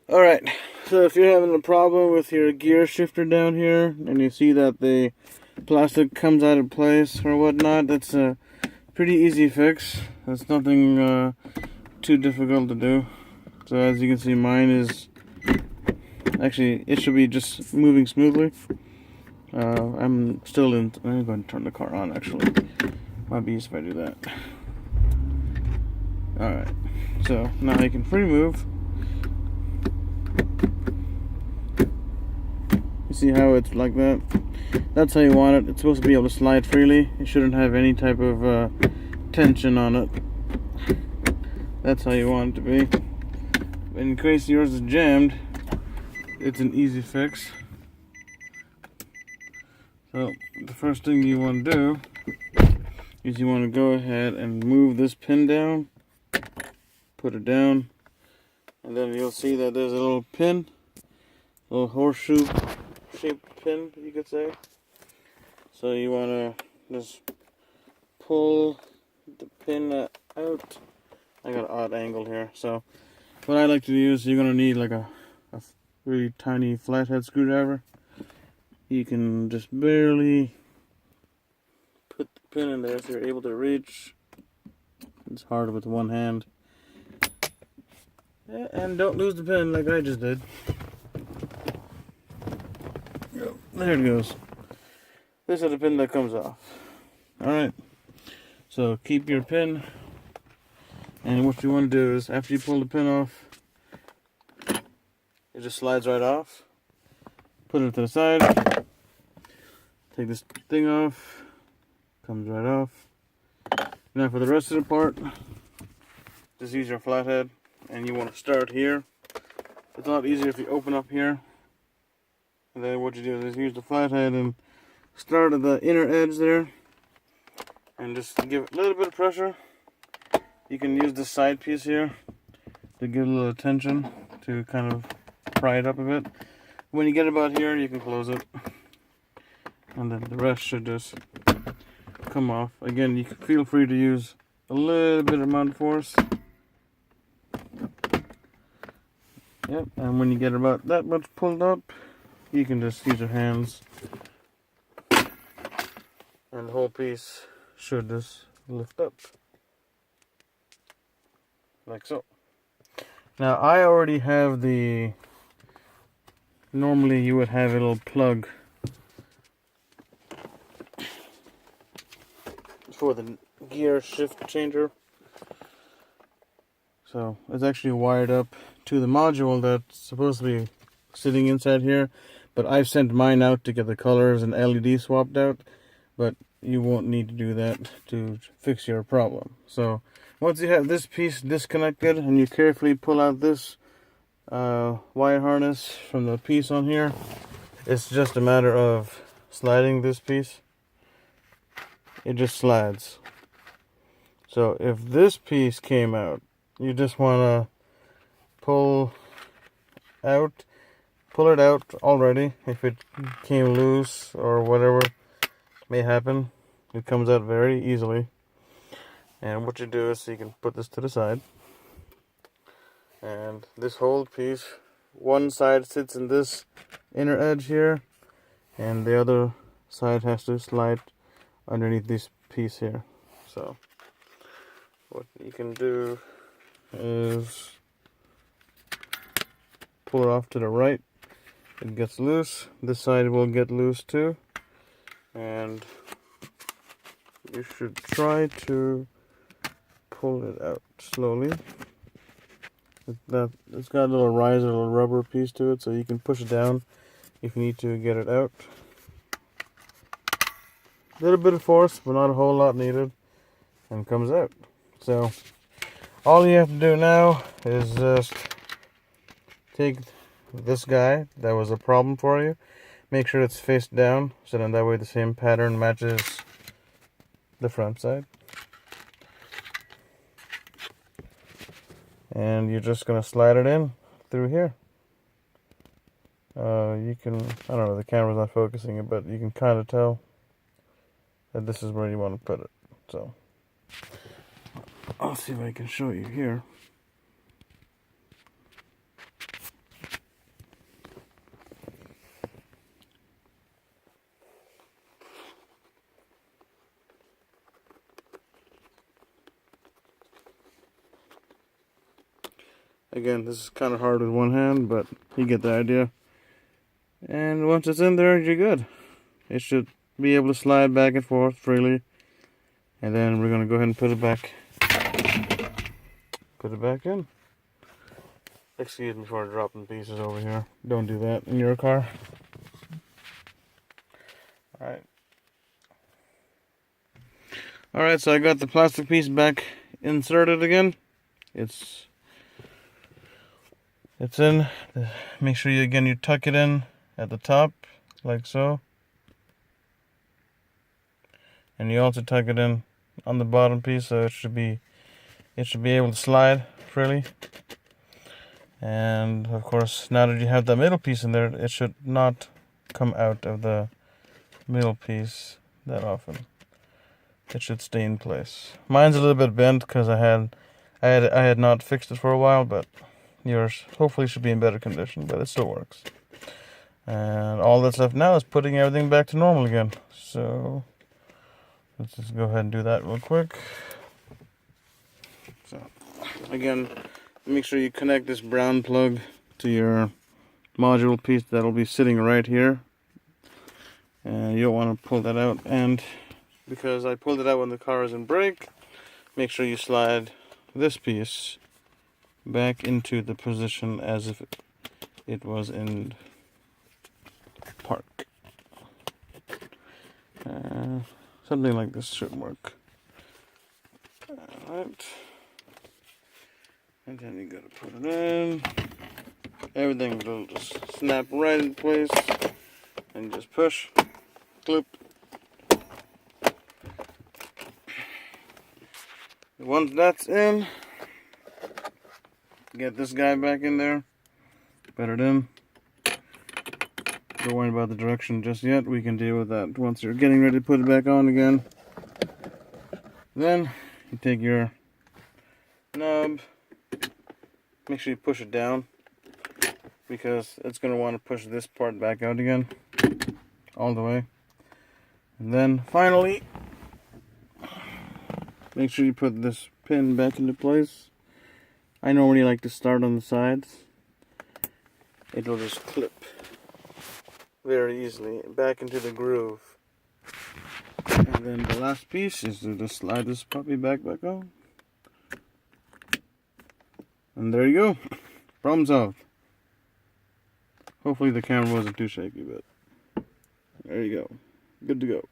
Alright, so if you're having a problem with your gear shifter down here and you see that the plastic comes out of place or whatnot, that's a pretty easy fix. It's nothing too difficult to do. So as you can see, mine is actually, it should be just moving smoothly. I'm going to turn the car on actually. Might be easy if I do that. Alright, so now I can free move. You see how it's like that? That's how you want it. It's supposed to be able to slide freely. It shouldn't have any type of tension on it. That's how you want it to be. In case yours is jammed, it's an easy fix. So the first thing you want to do is you want to go ahead and move this pin down, put it down, and then you'll see that there's a little pin, a little horseshoe shaped pin, you could say. So you want to just pull the pin out. I got an odd angle here, so what I like to do is you're going to need like a really tiny flathead screwdriver. You can just barely put the pin in there so you're able to reach. It's hard with one hand. And don't lose the pin like I just did. There it goes. This is the pin that comes off. Alright. So keep your pin. And what you want to do is after you pull the pin off, it just slides right off. Put it to the side. Take this thing off. Comes right off. Now for the rest of the part, just use your flathead. And you want to start here. It's a lot easier if you open up here. And then what you do is use the flathead and start at the inner edge there. And just give it a little bit of pressure. You can use this side piece here to give a little tension to kind of pry it up a bit. When you get about here, you can close it. And then the rest should just come off. Again, you can feel free to use a little bit amount of force. Yep, and when you get about that much pulled up, you can just use your hands. And the whole piece should just lift up. Like so. Now I already have normally you would have a little plug for the gear shift changer. So it's actually wired up to the module that's supposed to be sitting inside here, but I've sent mine out to get the colors and LED swapped out, but you won't need to do that to fix your problem. So once you have this piece disconnected and you carefully pull out this wire harness from the piece on here, it's just a matter of sliding this piece. It just slides. So if this piece came out, you just want to pull it out already. If it came loose or whatever may happen, it comes out very easily. And what you do is you can put this to the side. And this whole piece, one side sits in this inner edge here, and the other side has to slide underneath this piece here. So what you can do is pull it off to the right. It gets loose. This side will get loose too. And you should try to pull it out slowly. It's got a little riser, a little rubber piece to it, so you can push it down if you need to get it out. A little bit of force, but not a whole lot needed, and it comes out. So all you have to do now is just take this guy that was a problem for you, make sure it's face down, so then that way the same pattern matches the front side. And you're just going to slide it in through here. You can, I don't know, the camera's not focusing it, but you can kind of tell that this is where you want to put it. So I'll see if I can show you here. Again, this is kind of hard with one hand, but you get the idea. And once it's in there, you're good. It should be able to slide back and forth freely. And then we're going to go ahead and put it back in. Excuse me for dropping pieces over here. Don't do that in your car. Alright, so I got the plastic piece back inserted again. It's in. Make sure you tuck it in at the top, like so. And you also tuck it in on the bottom piece, so it should be able to slide freely. And of course, now that you have the middle piece in there, it should not come out of the middle piece that often. It should stay in place. Mine's a little bit bent because I had not fixed it for a while, but yours hopefully should be in better condition, but it still works. And all that's left now is putting everything back to normal again. So let's just go ahead and do that real quick. So again, make sure you connect this brown plug to your module piece that'll be sitting right here. And you don't want to pull that out. And because I pulled it out when the car is in brake, make sure you slide this piece back into the position as if it was in park. Something like this should work. Alright. And then you gotta put it in. Everything will just snap right in place. And just push, clip. Once that's in, get this guy back in there, put it in. Don't worry about the direction just yet. We can deal with that once you're getting ready to put it back on again. Then you take your knob, make sure you push it down because it's going to want to push this part back out again all the way. And then finally, make sure you put this pin back into place. I normally like to start on the sides. It'll just clip very easily back into the groove. And then the last piece is to just slide this puppy back on. And there you go. Problem solved. Hopefully the camera wasn't too shaky, but there you go. Good to go.